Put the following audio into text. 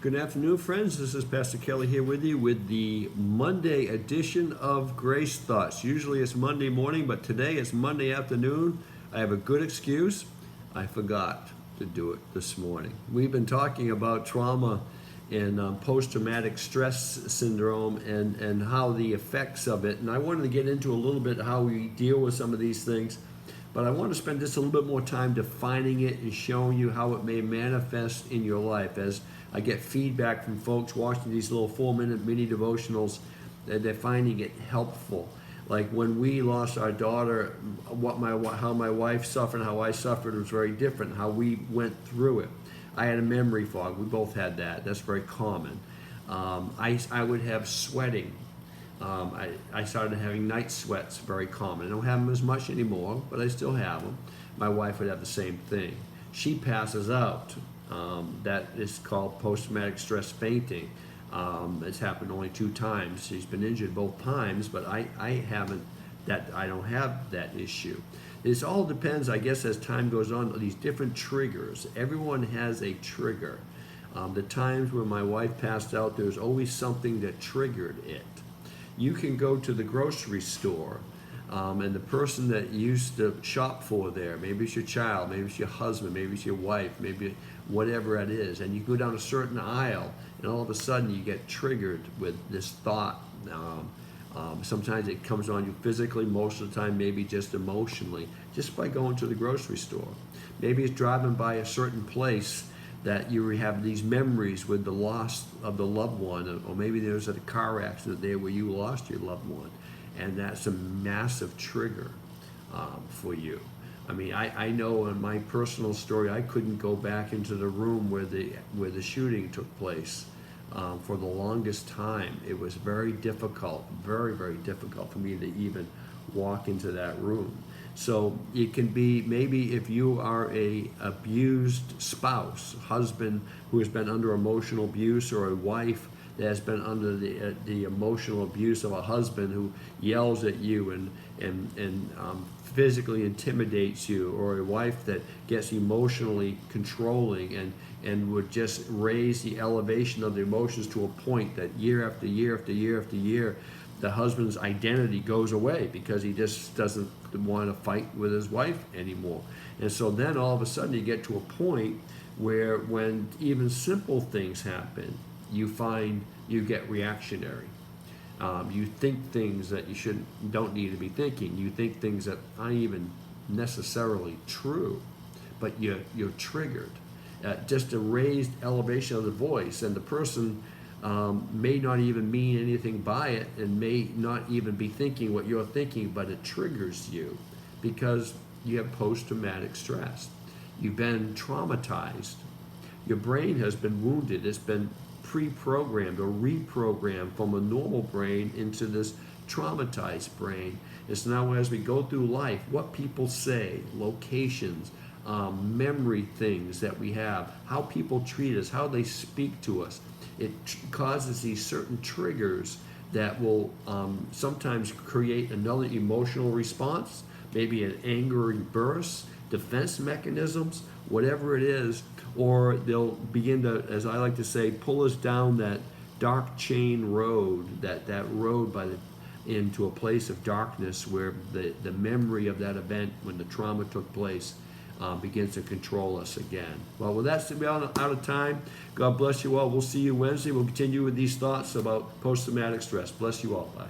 Good afternoon, friends. This is Pastor Kelly here with you with the Monday edition of Grace Thoughts. Usually it's Monday morning, but today it's Monday afternoon. I have a good excuse. I forgot to do it this morning. We've been talking about trauma and post-traumatic stress syndrome and how the effects of it. And I wanted to get into a little bit how we deal with some of these things. But I want to spend just a little bit more time defining it and showing you how it may manifest in your life. As I get feedback from folks watching these little 4-minute mini devotionals, that they're finding it helpful. Like when we lost our daughter, how my wife suffered and how I suffered was very different, how we went through it. I had a memory fog. We both had that. That's very common. I would have sweating. I started having night sweats, very common. I don't have them as much anymore, but I still have them. My wife would have the same thing. She passes out. That is called post-traumatic stress fainting. It's happened only 2 times. She's been injured both times, but I don't have that issue. It all depends, I guess, as time goes on, these different triggers. Everyone has a trigger. The times when my wife passed out, there was always something that triggered it. You can go to the grocery store, and the person that you used to shop for there, maybe it's your child, maybe it's your husband, maybe it's your wife, maybe whatever it is, and you go down a certain aisle, and all of a sudden you get triggered with this thought. Sometimes it comes on you physically, most of the time maybe just emotionally, just by going to the grocery store. Maybe it's driving by a certain place that you have these memories with the loss of the loved one, or maybe there's a car accident there where you lost your loved one, and that's a massive trigger for you. I mean, I know in my personal story, I couldn't go back into the room where the shooting took place for the longest time. It was very difficult, very, very difficult for me to even walk into that room. So it can be, maybe if you are a abused spouse, husband who has been under emotional abuse, or a wife that has been under the emotional abuse of a husband who yells at you and physically intimidates you, or a wife that gets emotionally controlling and would just raise the elevation of the emotions to a point that year after year after year after year, the husband's identity goes away because he just doesn't want to fight with his wife anymore. And so then all of a sudden you get to a point where when even simple things happen, you find you get reactionary. You think things that you don't need to be thinking. You think things that aren't even necessarily true, but you're triggered. Just a raised elevation of the voice, and the person may not even mean anything by it, and may not even be thinking what you're thinking, but it triggers you because you have post-traumatic stress. You've been traumatized. Your brain has been wounded. It's been pre-programmed or reprogrammed from a normal brain into this traumatized brain. It's now, as we go through life, what people say, locations, memory things that we have, how people treat us, how they speak to us. It causes these certain triggers that will sometimes create another emotional response, maybe an angry burst, defense mechanisms, whatever it is, or they'll begin to, as I like to say, pull us down that dark chain road, that road into a place of darkness where the memory of that event when the trauma took place begins to control us again. Well, with that, we're out of time. God bless you all. We'll see you Wednesday. We'll continue with these thoughts about post-traumatic stress. Bless you all. Bye.